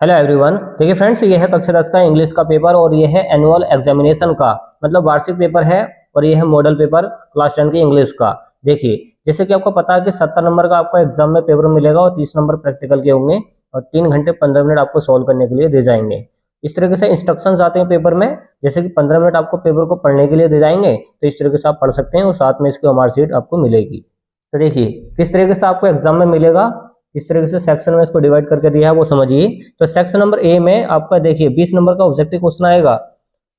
Hello everyone. देखिए friends, ये है कक्षा 10 का इंग्लिश का पेपर और ये है एनुअल एग्जामिनेशन का मतलब वार्षिक पेपर है और ये है मॉडल पेपर क्लास 10 की इंग्लिश का। देखिए जैसे कि आपको पता है कि 70 नंबर का आपको एग्जाम में पेपर मिलेगा और 30 नंबर प्रैक्टिकल के होंगे और 3 घंटे 15 मिनट आपको सॉल्व करने के लिए दे जाएंगे। इस तरीके से इंस्ट्रक्शंस आते हैं पेपर में, जैसे कि 15 मिनट आपको पेपर को पढ़ने के लिए दे जाएंगे, तो इस तरीके से आप पढ़ सकते हैं और साथ में इसकी मार्कशीट आपको मिलेगी। तो देखिए किस तरीके से आपको एग्जाम में मिलेगा, इस तरीके से सेक्शन में इसको डिवाइड करके दिया है वो समझिए। तो सेक्शन नंबर ए में आपका देखिए 20 नंबर का ऑब्जेक्टिव क्वेश्चन आएगा।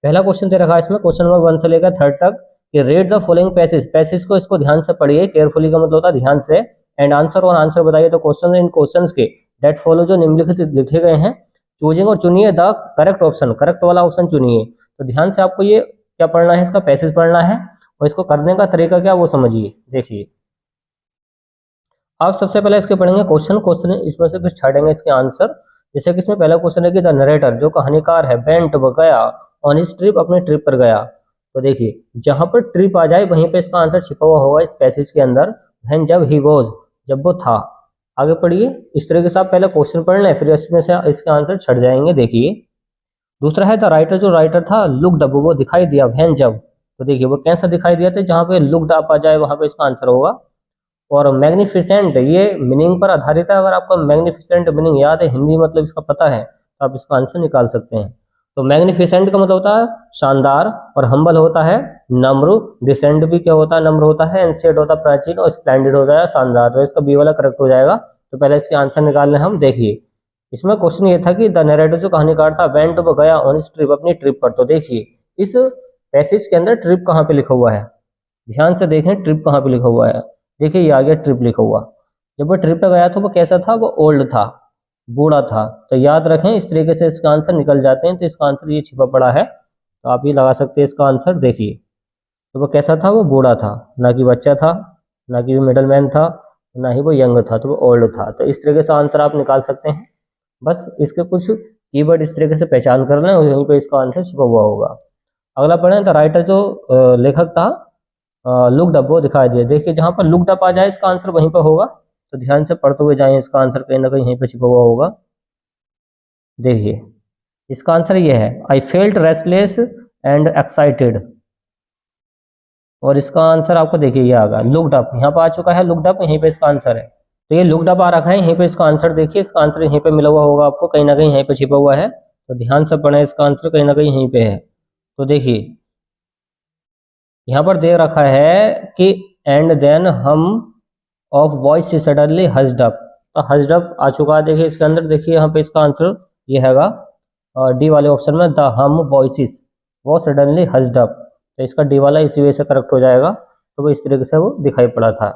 पहला क्वेश्चन दे रखा है इसमें, क्वेश्चन नंबर 1 से लेकर 3 तक कि read the following passage. Passage को इसको ध्यान से पढ़िए, केयरफुली का मतलब होता है ध्यान से, एंड आंसर और आंसर बताइए। तो क्वेश्चन इन क्वेश्चंस के डेट फॉलो जो निम्नलिखित लिखे गए हैं, चूजिंग और चुनिए द करेक्ट ऑप्शन, करेक्ट वाला ऑप्शन चुनिए। तो ध्यान से आपको ये क्या पढ़ना है, इसका पैसेज पढ़ना है और इसको करने का तरीका क्या वो समझिए। देखिए आप सबसे पहले इसके पढ़ेंगे क्वेश्चन इसमें से फिर छाटेंगे इसके आंसर। जैसे कि इसमें पहला क्वेश्चन है कि द नरेटर जो कहानीकार है वेंट गया ऑन हिज ट्रिप, अपने ट्रिप पर गया। तो देखिए जहां पर ट्रिप आ जाए वहीं पे इसका आंसर छिपा हुआ होगा इस पैसेज के अंदर, व्हेन जब ही वॉज जब वो था। आगे पढ़िए, इस तरीके से आप पहले क्वेश्चन पढ़ लें फिर इसमें से इसके आंसर छट जाएंगे। देखिए दूसरा है द राइटर, जो राइटर था लुक्ड अप, वो दिखाई दिया व्हेन जब। तो देखिए वो कैसा दिखाई दिया था, जहां पे लुक्ड अप आ जाए वहां पे इसका आंसर होगा। और मैग्निफिसेंट ये मीनिंग पर आधारित है, अगर आपको मैग्निफिसेंट मीनिंग याद है, हिंदी मतलब इसका पता है, तो आप इसका आंसर निकाल सकते हैं। तो मैग्निफिसेंट का मतलब होता है शानदार और हम्बल होता है नम्र, डिसेंट भी क्या होता है नम्र होता है, एंशिएंट होता है प्राचीन और स्प्लेंडेड होता है शानदार। तो इसका बी वाला करेक्ट हो जाएगा। तो पहले इसके आंसर निकाल लें हम। देखिए इसमें क्वेश्चन ये था कि द नरेटर जो कहानीकार था वेंट गया ऑन हिज ट्रिप, अपनी ट्रिप पर। तो देखिए इस पैसेज के अंदर ट्रिप कहाँ पे लिखा हुआ है, ध्यान से देखें ट्रिप कहाँ पे लिखा हुआ है। देखिए ये आ गया ट्रिप लिखा हुआ। जब वो ट्रिप पे गया था वो कैसा था, वो ओल्ड था, बूढ़ा था। तो याद रखें इस तरीके से इसका आंसर निकल जाते हैं। तो इसका आंसर ये छिपा पड़ा है, तो आप ये लगा सकते हैं इसका आंसर। देखिए तो वो कैसा था, वो बूढ़ा था, ना कि बच्चा था, ना कि वो मिडल मैन था, ना ही वो यंग था, तो वो ओल्ड था। तो इस तरीके से आंसर आप निकाल सकते हैं। बस इसके कुछ कीवर्ड इस तरीके से पहचान कर लें और यहीं पे इसका आंसर छिपा हुआ होगा। अगला पढ़ें, तो राइटर जो लेखक था लुक्ड अप, वो दिखाई दिया। देखिए जहां पर लुक्ड अप आ जाए इसका आंसर वहीं पर होगा, तो ध्यान से पढ़ते हुए जाएं, इसका आंसर कहीं ना कहीं यहीं पर छिपा हुआ होगा। देखिए इसका आंसर ये है, I felt restless and excited. और इसका आंसर आपको देखिए ये आ गया लुक्ड अप, यहाँ पर आ चुका है लुक्ड अप, यहीं पे इसका आंसर है। तो ये लुक्ड अप आ रखा है, यहीं पे इसका आंसर देखिए, इसका आंसर यहीं पे मिला हुआ होगा आपको, कहीं ना कहीं यहीं पे छिपा हुआ है। तो ध्यान से पढ़ें, इसका आंसर कहीं ना कहीं यहीं पे है। तो देखिए यहाँ पर दे रखा है कि एंड देन हम ऑफ वॉइस सडनली हस्ड अप। तो हस्ड अप आ चुका है देखिए इसके अंदर। देखिए यहाँ पे इसका आंसर ये हैगा डी वाले ऑप्शन में, द हम वॉइसिस वो सडनली हस्ड अप। तो इसका डी वाला इसी वजह से करेक्ट हो जाएगा। तो वो इस तरीके से वो दिखाई पड़ा था।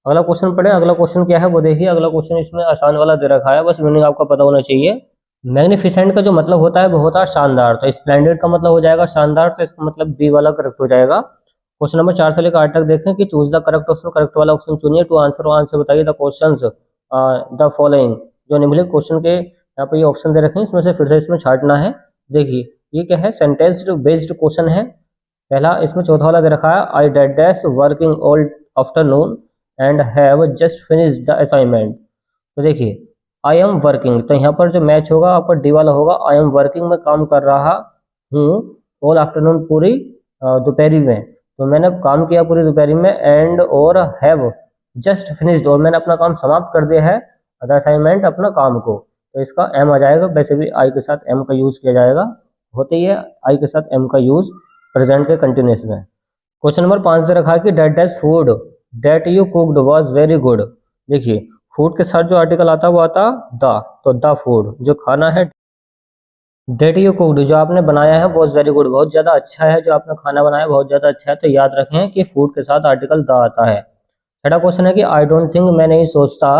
अगला क्वेश्चन पढ़े, अगला क्वेश्चन क्या है वो देखिए। अगला क्वेश्चन इसमें आसान वाला दे रखा है, बस मीनिंग आपको पता होना चाहिए। मैग्निफिसेंट का जो मतलब होता है वो होता है शानदार, तो स्प्लेंडेड का मतलब हो जाएगा शानदार, तो इसका मतलब बी वाला करेक्ट हो जाएगा। क्वेश्चन नंबर 4 से लेकर 8 तक देखें कि choose the correct option, correct वाला ऑप्शन चुनिए। टू आंसर और आंसर बताइए द क्वेश्चंस द फॉलोइंग। जो निम्नलिखित क्वेश्चन के यहाँ पे ये ऑप्शन दे रखे हैं, इसमें से फिर से इसमें छाटना है। देखिए ये क्या है, सेंटेंस बेस्ड क्वेश्चन है। पहला इसमें चौथा वाला दे रखा है, I did dash working all afternoon and have just finished the assignment. तो देखिए आई एम वर्किंग, तो यहाँ पर जो मैच होगा आपका डी वाला होगा। आई एम वर्किंग में काम कर रहा हूँ, ऑल आफ्टरनून पूरी दोपहरी में, तो मैंने काम किया पूरी दोपहरी में। एंड और हैव जस्ट फिनिश्ड, और मैंने अपना काम समाप्त कर दिया है, द असाइनमेंट अपना काम को। तो इसका एम आ जाएगा, वैसे भी आई के साथ एम का यूज किया जाएगा, होते ही है आई के साथ एम का यूज प्रेजेंट के कंटिन्यूस में। क्वेश्चन नंबर 5 दे रखा है कि that dash food that you cooked was very good. देखिए फूड के साथ जो आर्टिकल आता है वो आता द, तो द फूड जो खाना है, डेट यू कुक्ड जो आपने बनाया है वाज वेरी गुड बहुत ज्यादा अच्छा है, जो आपने खाना बनाया बहुत ज्यादा अच्छा है। तो याद रखें कि फूड के साथ आर्टिकल द आता है। छठा क्वेश्चन है कि आई डोंट थिंक, मैं नहीं सोचता,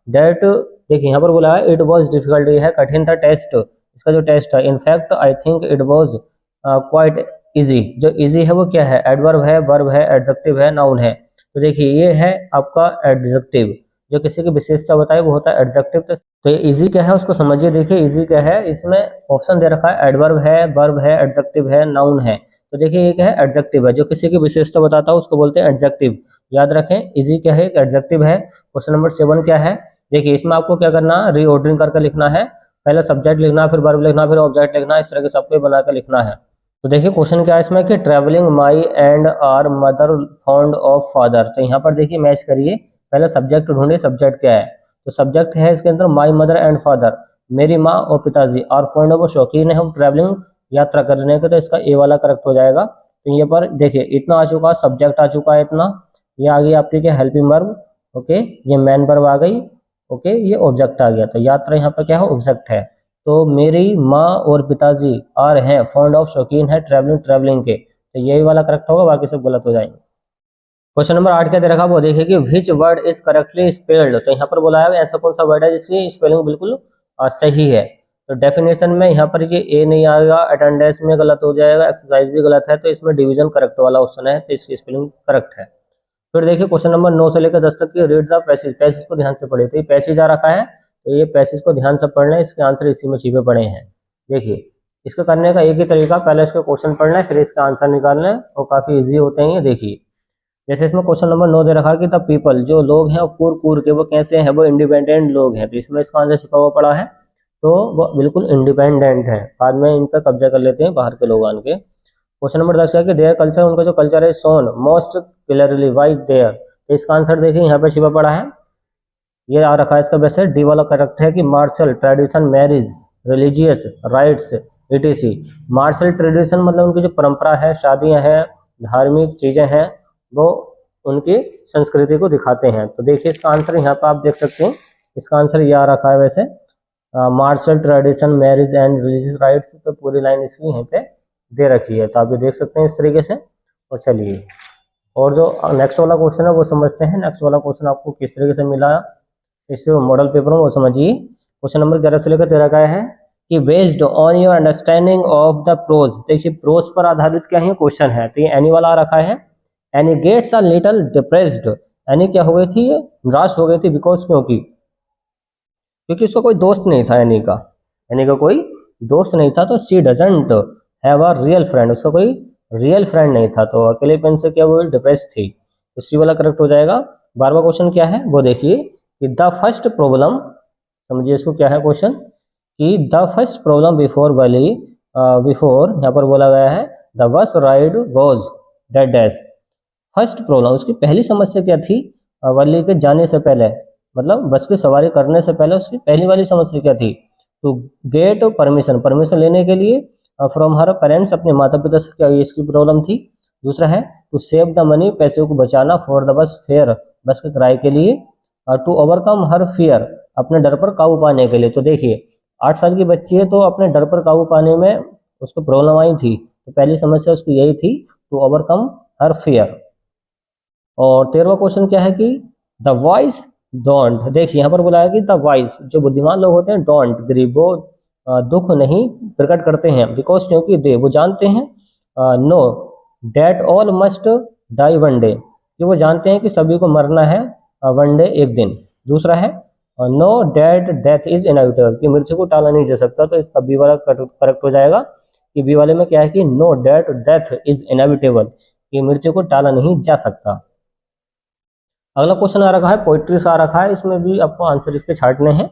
डेट, देखिए यहाँ पर बोला है इट वाज डिफिकल्ट, ये है कठिन था टेस्ट, इसका जो टेस्ट है। In fact I think it was quite easy, जो इजी है वो क्या है, एडवर्ब है, वर्ब है, एडजेक्टिव है, नाउन है। तो देखिए ये है आपका एडजेक्टिव, जो किसी की विशेषता बताए वो होता है एडजेक्टिव। तो ये इजी क्या है उसको समझिए। देखिए इजी क्या है, इसमें ऑप्शन दे रखा है एडवर्ब है, वर्ब है, एडजेक्टिव है, नाउन है। तो देखिए ये क्या है, एडजेक्टिव है, जो किसी की विशेषता बताता है उसको बोलते हैं एडजेक्टिव। याद रखें इजी क्या है, एडजेक्टिव है। क्वेश्चन नंबर 7 क्या है, देखिए इसमें आपको क्या करना है, रीऑर्डरिंग करके लिखना है। पहले सब्जेक्ट लिखना, फिर वर्ब लिखना, फिर ऑब्जेक्ट लिखना, इस तरह के सबको बना के लिखना है। तो देखिए क्वेश्चन क्या है इसमें कि travelling my and our mother found of father. तो यहाँ पर देखिए मैच करिए, पहले सब्जेक्ट ढूंढिए, सब्जेक्ट क्या है, तो सब्जेक्ट है इसके अंदर माई मदर एंड फादर, मेरी माँ और पिताजी, और फाउंड ऑफ शौकीन है हम ट्रैवलिंग यात्रा करने के, तो इसका ए वाला करेक्ट हो जाएगा। तो ये पर देखिए इतना आ चुका, सब्जेक्ट आ चुका है इतना, ये आ गई आपकी क्या हेल्पिंग वर्ब, ओके, ये मैन वर्ब आ गई, ओके, ये ऑब्जेक्ट आ गया। तो यात्रा यहाँ पर क्या है, ऑब्जेक्ट है। तो मेरी माँ और पिताजी आर हैं फॉन्ड ऑफ शौकीन है ट्रैवलिंग के, तो यही वाला करेक्ट होगा, बाकी सब गलत हो जाएंगे। क्वेश्चन नंबर 8 क्या दे रखा, वो देखिए कि which word is correctly spelled. तो यहाँ पर बोला है ऐसा कौन सा वर्ड है जिसकी स्पेलिंग बिल्कुल सही है। तो डेफिनेशन में यहाँ पर ये ए नहीं आएगा, अटेंडेंस में गलत हो जाएगा, एक्सरसाइज भी गलत है, तो इसमें डिवीजन करेक्ट वाला ऑप्शन है, तो इसकी स्पेलिंग करेक्ट है। फिर देखिए क्वेश्चन नंबर 9 से लेकर 10 तक की रीड द पैसेज, पैसेज को ध्यान से पढ़िए। तो ये पैसेज आ रखा है, तो ये पैसेज को ध्यान से पढ़ना है, इसके आंसर इसी में छिपे पड़े हैं। देखिए इसको करने का एक ही तरीका, पहले इसके क्वेश्चन पढ़ना है, फिर इसका आंसर निकालना है, और काफी इजी होते हैं ये। देखिए जैसे इसमें क्वेश्चन नंबर 9 दे रखा कि द पीपल, जो लोग हैं कूर कूर के, वो कैसे हैं, वो इंडिपेंडेंट लोग हैं। तो इसमें इसका आंसर छिपा हुआ पड़ा है, तो वो बिल्कुल इंडिपेंडेंट है। बाद में इन पर कब्जा कर लेते हैं बाहर के लोग आन के। क्वेश्चन नंबर 10 क्या कि देयर कल्चर, उनका जो कल्चर है, सोन मोस्ट क्लियरली वाई देयर। तो इसका आंसर देखिए यहाँ पे छिपा पड़ा है, ये आ रखा है इसका वैसे डी वाला करेक्ट है कि martial tradition, marriage, religious rites, etc. Martial tradition मतलब उनकी जो परंपरा है, शादियां हैं, धार्मिक चीजें हैं, वो उनकी संस्कृति को दिखाते हैं। तो देखिए इसका आंसर यहाँ पे आप देख सकते हैं, इसका आंसर ये आ रखा है वैसे, martial tradition, marriage and religious rites. तो पूरी लाइन इसकी यहीं पे दे रखी है, तो आप ये देख सकते हैं इस तरीके से। और चलिए और जो नेक्स्ट वाला क्वेश्चन है वो समझते हैं। नेक्स्ट वाला क्वेश्चन आपको किस तरीके से मिला इस मॉडल पेपर में, वो समझिए। क्वेश्चन नंबर 11 से लेकर 13 का है कि based on your understanding of the prose. देखिए प्रोज पर आधारित क्या है क्वेश्चन है, तो ये एनी वाला आ रखा है। Annie gets a little depressed, Annie क्या हो गई थी, ये निराश हो गई थी, बिकॉज क्योंकि उसका कोई दोस्त नहीं था, एनी का कोई दोस्त नहीं था। तो she doesn't have a real friend, उसका कोई रियल फ्रेंड नहीं था, तो अकेलेपन से क्या वो डिप्रेस थी। तो सी वाला करेक्ट हो जाएगा। 12वां क्वेश्चन क्या है वो देखिए कि द फर्स्ट प्रॉब्लम, समझिए इसको क्या है क्वेश्चन, कि the first problem before valley, before यहाँ पर बोला गया है the bus ride was dead dash. First problem, उसकी पहली समस्या क्या थी, वैली के जाने से पहले, मतलब बस की सवारी करने से पहले उसकी पहली वाली समस्या क्या थी, तो गेट परमिशन लेने के लिए फ्रॉम हर पेरेंट्स, अपने माता पिता से, क्या इसकी प्रॉब्लम थी। दूसरा है टू सेव द मनी, पैसे को बचाना, फॉर द बस फेयर, बस के किराए के लिए। टू ओवरकम हर फियर, अपने डर पर काबू पाने के लिए। तो देखिए 8 साल की बच्ची है, तो अपने डर पर काबू पाने में उसको प्रॉब्लम आई थी, तो पहली समस्या उसकी यही थी, टू ओवरकम हर फियर। और 13वां क्वेश्चन क्या है कि द वाइस डोंट। देखिए यहाँ पर बोला है कि द वाइस, जो बुद्धिमान लोग होते हैं, डोंट ग्रीव, वो दुख नहीं प्रकट करते हैं, बिकॉज क्योंकि दे वो जानते हैं, know that all must die one day, कि वो जानते हैं कि सभी को मरना है वन डे, एक दिन। दूसरा है know that death is inevitable, कि मृत्यु को टाला नहीं जा सकता। तो इसका बी वाला करेक्ट हो जाएगा कि बी वाले में क्या है कि know that death is inevitable, कि मृत्यु को टाला नहीं जा सकता। अगला क्वेश्चन आ रखा है पोइट्री से आ रखा है, इसमें भी आपको आंसर इसके छांटने हैं,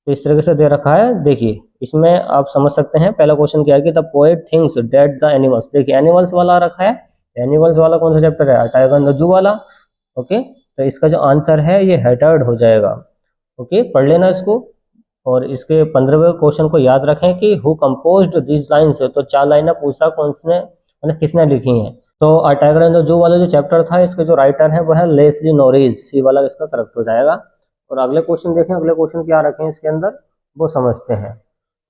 तो इस तरीके से दे रखा है। देखिए इसमें आप समझ सकते हैं, पहला क्वेश्चन क्या है कि the poet thinks that the animals. देखिए एनिमल्स वाला आ रखा है, एनिमल्स वाला कौन सा चैप्टर है, टाइगर एंड द जू वाला, ओके। तो इसका जो आंसर है ये हेटर्ड हो जाएगा, ओके, पढ़ लेना इसको। और इसके 15वें क्वेश्चन को याद रखें कि हु कंपोज्ड दीज लाइन्स, तो 4 लाइनें पूछा कौन से मतलब किसने लिखी हैं। तो टाइगर एंड द जू वाला जो चैप्टर था, इसके जो राइटर है वो है लेस्ली नॉरिस, सी वाला इसका करेक्ट हो जाएगा। और अगले क्वेश्चन देखें, अगले क्वेश्चन क्या रखे हैं इसके अंदर वो समझते हैं।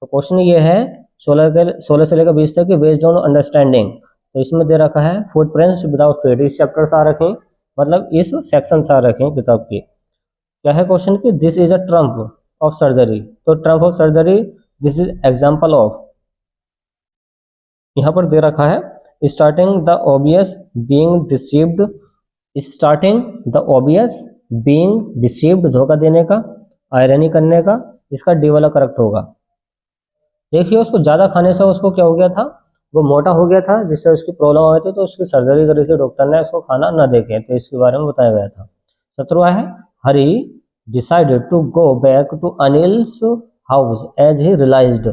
तो क्वेश्चन ये है 16 से लेकर 20 तक की बेस्ड ऑन अंडरस्टैंडिंग। तो इसमें दे रखा है फुटप्रिंट्स विदाउट फीट, इस चैप्टर से आ रखे हैं, मतलब इस सेक्शन से आ रखे हैं किताब की। क्या है क्वेश्चन की this is a triumph of surgery, तो triumph of surgery this is example of, यहाँ पर दे रखा है starting the obvious being deceived, starting the obvious being deceived, धोखा देने का, आयरनी करने का, इसका डी वाला करेक्ट होगा। देखिए उसको ज़्यादा खाने से उसको क्या हो गया था, वो मोटा हो गया था, जिससे उसकी प्रॉब्लम आई थी, तो उसकी सर्जरी करी थी डॉक्टर ने, उसको खाना न देके, तो इसके बारे में बताया गया था। 17वां है Hari decided to go back to Anil's house as he realised.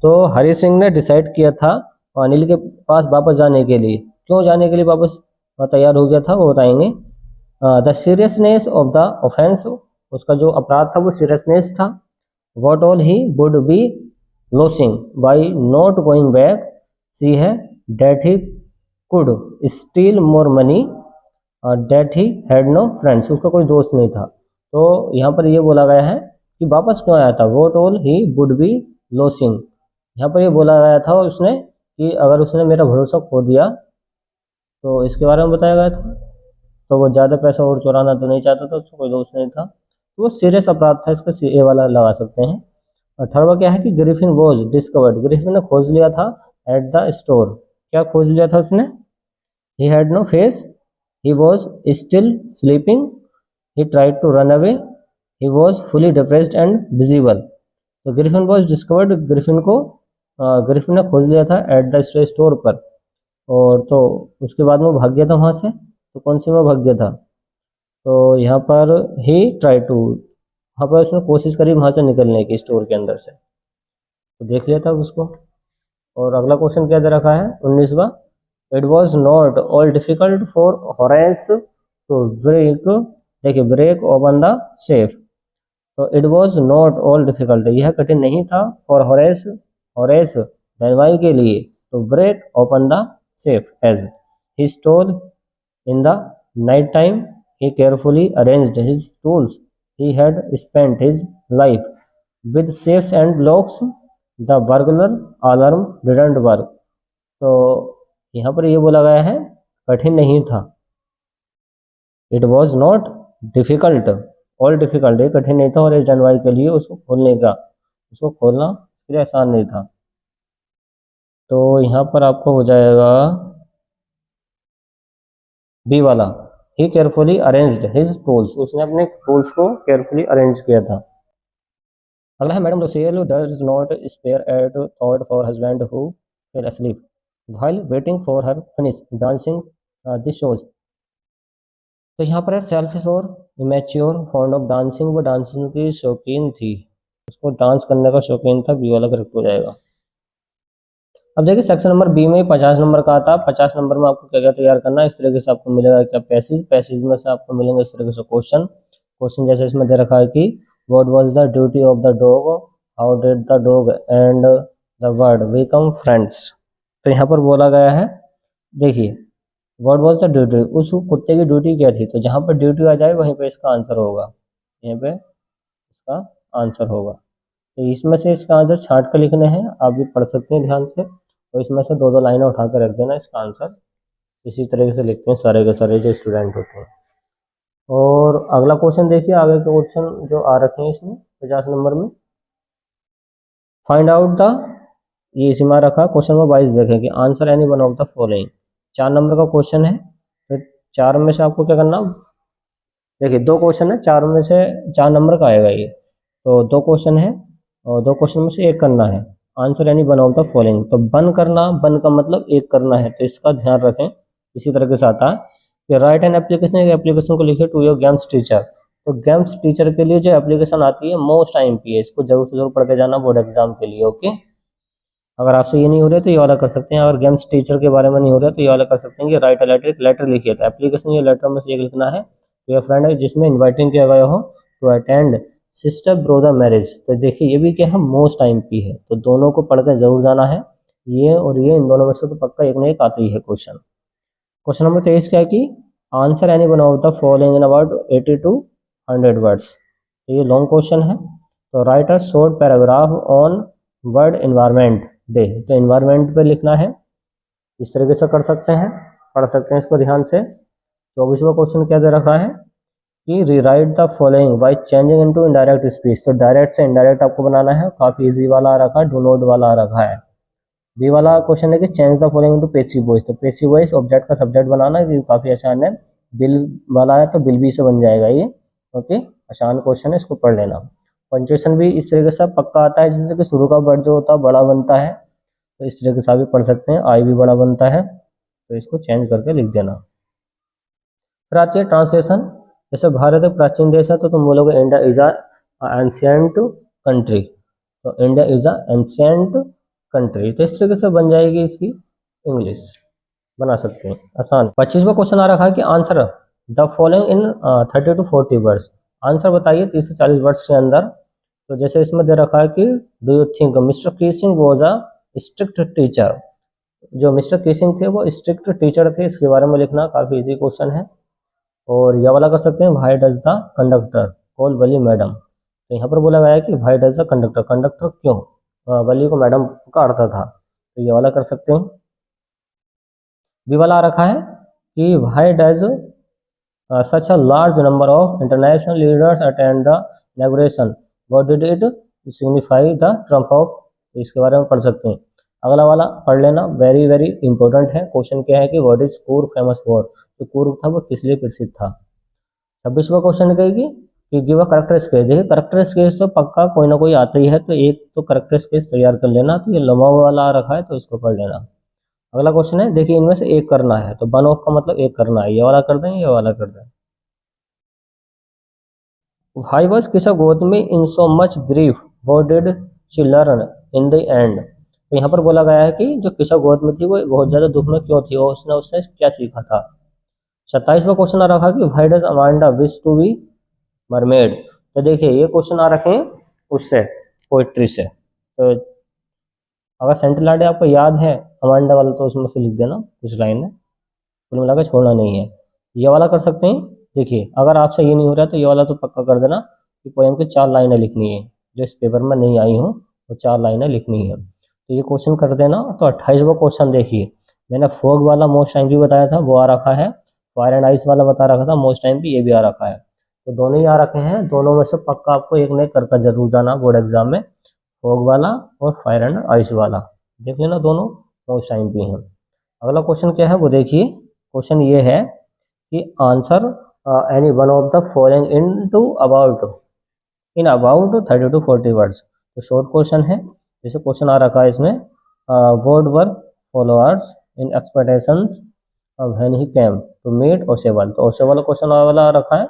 तो हरि सिंह ने डिसाइड किया था अनिल के पास वापस जाने के लिए। क्यों जाने के लिए वापस तैयार हो गया था वो बताएंगे। The seriousness of the offence, उसका जो अपराध था वो सीरियसनेस था। What all he would be losing by not going back, see है that he could steal more money, that he had no friends, उसका कोई दोस्त नहीं था। तो यहाँ पर ये बोला गया है कि वापस क्यों आया था। What all he would be losing, यहाँ पर ये बोला गया था उसने कि अगर उसने मेरा भरोसा खो दिया तो इसके बारे में बताया गया था। तो वो ज़्यादा पैसा और चुराना तो नहीं चाहता था, उसको कोई दोस्त नहीं था, तो वो सीरियस अपराध था, इसका ए वाला लगा सकते हैं। और थर्ड क्या है कि ग्रिफिन वॉज डिस्कवर्ड, ग्रिफिन ने खोज लिया था एट द स्टोर। क्या खोज लिया था उसने। He had no face, he was still sleeping, he tried to run away, he was fully depressed and visible. तो ग्रिफिन वॉज डिस्कवर्ड, ग्रिफिन ने खोज लिया था एट द स्टोर पर, और तो उसके बाद में भाग गया था वहाँ से। तो कौन से में भाग गया था, तो यहाँ पर ही ट्राई टू, वहाँ पर उसने कोशिश करी वहाँ से निकलने की स्टोर के अंदर से, तो देख लिया था उसको। और अगला क्वेश्चन क्या दे रखा है 19वां। It was not all difficult for Horace to break, देखिए ब्रेक ओपन द सेफ। तो it was not all difficult, यह कठिन नहीं था फॉर होरेस, होरेस धनवाई के लिए, तो break open the safe as he stole in the night time, he carefully arranged his tools. He had spent his life with safes and locks. The burglar alarm didn't work. तो यहाँ पर ये बोला गया है कठिन नहीं था। It was not difficult, all difficult, ये कठिन नहीं था और इस जानवर के लिए उसको खोलने का, उसको खोलना उसके लिए आसान नहीं था। तो यहाँ पर आपको हो जाएगा बी वाला, ही केयरफुली अरेंज्ड हिज टूल्स, उसने अपने टूल्स को केयरफुली अरेंज किया था। अगला है madam Loisel does not spare a thought for husband who fell asleep while waiting for her finish dancing this shows। तो यहाँ पर है सेल्फिश और इमेच्योर, फॉन्ड ऑफ डांसिंग, वो डांसिंग की शौकीन थी, उसको डांस करने का शौकीन था, बी वाला करेक्ट हो जाएगा। अब देखिए सेक्शन नंबर बी में 50 नंबर का आता है। 50 नंबर में आपको क्या क्या तैयार करना है, इस तरीके से आपको मिलेगा क्या पैसेज, पैसेज में से आपको मिलेंगे इस तरीके से क्वेश्चन। क्वेश्चन जैसे इसमें दे रखा है कि what was the duty of the dog, how did the dog and the word become friends. तो यहाँ पर बोला गया है, देखिए व्हाट वाज द ड्यूटी, उस कुत्ते की ड्यूटी क्या थी, तो जहाँ पर ड्यूटी आ जाए वहीं पर इसका आंसर होगा, यहाँ पे इसका आंसर होगा। तो इसमें से इसका आंसर छांट कर लिखने हैं, आप भी पढ़ सकते हैं ध्यान से। तो इसमें से दो दो लाइनें उठा कर रख देना, इसका आंसर इसी तरीके से लिखते हैं सारे के सारे जो स्टूडेंट होते हैं। और अगला क्वेश्चन देखिए, आगे के क्वेश्चन जो आ रखे हैं इसमें 50 नंबर में, फाइंड आउट द, ये इसी में रखा क्वेश्चन में 22 देखें कि answer any one of the following. 4 नंबर का क्वेश्चन है, तो 4 में से आपको क्या करना, देखिए 2 क्वेश्चन है, 4 में से 4 नंबर का आएगा ये, तो 2 क्वेश्चन है और 2 क्वेश्चन में से एक करना है। आंसर यानी वन ऑफ द फॉलोइंग, तो बन करना, बन का मतलब एक करना है, तो इसका ध्यान रखें। इसी तरह से आता है कि राइट एन एप्लीकेशन, एक एप्लीकेशन को लिखे टू योर गेम्स टीचर। तो गेम्स टीचर के लिए जो एप्लीकेशन आती है मोस्ट IMP है, इसको जरूर से जरूर पढ़ के जाना बोर्ड एग्जाम के लिए। ओके, अगर आपसे ये नहीं हो रहा तो ये वाला कर सकते हैं, अगर गेम्स टीचर के बारे में नहीं हो रहा तो ये वाला कर सकते हैं कि राइट अ लेटर, एक लेटर लिखिए। तो एप्लीकेशन या लेटर में से एक लिखना है तो ये फ्रेंड है जिसमें इन्वाइटिंग किया गया हो to attend sister brother marriage. तो देखिए ये भी क्या है, मोस्ट IMP है, तो दोनों को पढ़ कर जरूर जाना है, ये और ये, इन दोनों में से तो पक्का एक ना एक आती ही है क्वेश्चन। क्वेश्चन नंबर 23 क्या है कि answer any one of the following in about 80 to 100 words. तो ये लॉन्ग क्वेश्चन है, तो right a short paragraph on word environment day. तो एनवायरमेंट पे लिखना है, इस तरीके से कर सकते हैं, पढ़ सकते हैं इसको ध्यान से। 24वां क्वेश्चन क्या दे रखा है कि rewrite the following by changing into indirect speech. तो डायरेक्ट से इनडायरेक्ट आपको बनाना है, काफी इजी वाला आ रखा है, डू नॉट वाला आ रखा है। बी वाला क्वेश्चन है कि change the following into passive voice. तो पैसिव वॉइस ऑब्जेक्ट का सब्जेक्ट बनाना है, काफी आसान है। बिल वाला है तो बिल बी से बन जाएगा ये। ओके, आसान क्वेश्चन है, इसको पढ़ लेना। पंचुएशन भी इस तरीके से पक्का आता है, जैसे कि शुरू का वर्ड जो होता है बड़ा बनता है, तो इस तरीके से भी पढ़ सकते हैं, आई भी बड़ा बनता है, तो इसको चेंज करके लिख देना। फिर आती है ट्रांसलेशन, जैसे भारत एक प्राचीन देश है तो तुम बोलोगे इंडिया इज एंशिएंट कंट्री। तो India is a ancient country. तो इस तरीके से बन जाएगी इसकी इंग्लिश, बना सकते हैं आसान। 25वां क्वेश्चन आ रखा है कि answer the following in 30 to 40 words. Answer बताइए 30 से 40 वर्ड्स के अंदर। तो जैसे इसमें दे रखा है कि do you think mister Keesing was a strict teacher. जो मिस्टर कीसिंग थे वो स्ट्रिक्ट टीचर थे, इसके बारे में लिखना काफ़ी इजी क्वेश्चन है। और यह वाला कर सकते हैं why does the conductor call Wali madam. तो यहाँ पर बोला गया है कि why does the conductor, conductor क्यों वली को मैडम पुकारता था, तो ये वाला कर सकते हैं। बी वाला आ रखा है कि why does such a large number of international leaders attend the inauguration, what did it signify the trump of। इसके बारे में पढ़ सकते हैं। अगला वाला पढ़ लेना, वेरी वेरी इंपॉर्टेंट है। क्वेश्चन क्या है कि what is Coorg famous for. तो कूर्ग था वो किस लिए प्रसिद्ध था। 26वां क्वेश्चन कहेगी कि गिव अ करेक्टर स्केच। देखिए करेक्टर स्केच तो पक्का कोई ना कोई आता ही है, तो एक तो करेक्टर स्केच तैयार कर लेना। तो ये लंबा वाला आ रखा है तो इसको पढ़ लेना। अगला क्वेश्चन है, देखिए इनमें से एक करना है, तो वन ऑफ का मतलब एक करना है। ये वाला कर दें, ये वाला कर दें। Why was Kisha Gotami in so much grief? What did she learn in the end? तो यहाँ पर बोला गया है कि जो किशा गौतमी थी वो बहुत ज्यादा दुख में क्यों थी और उसने उससे क्या सीखा था। 27वां क्वेश्चन आ रखा कि why does Amanda wish to be mermaid. तो देखिए ये क्वेश्चन आ रखे हैं उससे, पोइट्री से। तो अगर सेंट्रल लाडे आपको याद है अमांडा वाला तो उसमें से लिख देना कुछ लाइन है, कुल मिलाकर छोड़ना नहीं है। ये वाला कर सकते हैं। देखिए अगर आपसे ये नहीं हो रहा तो ये वाला तो पक्का कर देना कि पोएम की 4 लाइनें लिखनी है, जो इस पेपर में नहीं आई हो वो 4 लाइनें लिखनी है। तो ये क्वेश्चन कर देना। तो 28वां क्वेश्चन देखिए, मैंने फोग वाला मोस्ट टाइम भी बताया था, वो आ रखा है। फायर एंड आइस वाला बता रखा था मोस्ट टाइम भी, ये भी आ रखा है। तो दोनों ही आ रखे हैं, दोनों में से पक्का आपको एक ने करके जरूर जाना बोर्ड एग्जाम में, फोग वाला और फायर एंड आइस वाला देख लेना, दोनों मोस्ट टाइम भी हैं। अगला क्वेश्चन क्या है वो देखिए, क्वेश्चन ये है कि answer any one of the following in about 30 to 40 words. तो शॉर्ट क्वेश्चन है। जैसे क्वेश्चन आ रखा है इसमें what were Fowler's in expectations when he came to meet Ausable. तो ओसेवल क्वेश्चन वाला आ रखा है,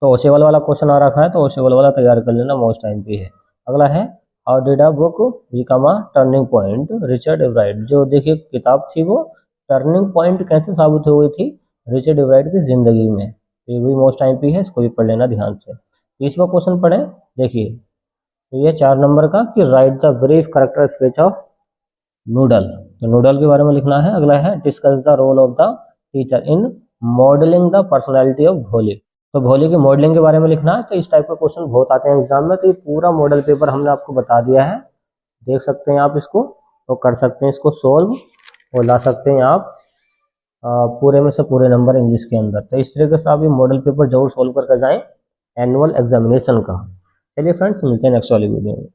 तो ओसेवल वाला क्वेश्चन आ रखा है, तो ओसेवल वाला तैयार कर लेना, मोस्ट टाइम भी है। अगला है how did a book become a turning point, Richard Ebright. जो देखिए किताब थी वो टर्निंग पॉइंट कैसे साबित हुई थी रिचर्ड एवराइट की जिंदगी में। तो ये भी मोस्ट टाइम भी है, इसको भी पढ़ लेना ध्यान से। 30वां क्वेश्चन पढ़े देखिए, तो ये 4 नंबर का कि write the brief character sketch of Noodle. तो नूडल के बारे में लिखना है। अगला है discuss the role of the teacher in modelling the personality of Bholi. तो भोले की मॉडलिंग के बारे में लिखना है। तो इस टाइप के क्वेश्चन बहुत आते हैं एग्जाम में, तो ये पूरा मॉडल पेपर हमने आपको बता दिया है, देख सकते हैं आप इसको, तो कर सकते हैं इसको सोल्व और ला सकते हैं आप पूरे में से पूरे नंबर इंग्लिश के अंदर। तो इस तरीके से आप ये मॉडल पेपर जरूर सोल्व करके जाएं एनुअल एग्जामिनेशन का। चलिए फ्रेंड्स, मिलते हैं नेक्स्ट वाली वीडियो में।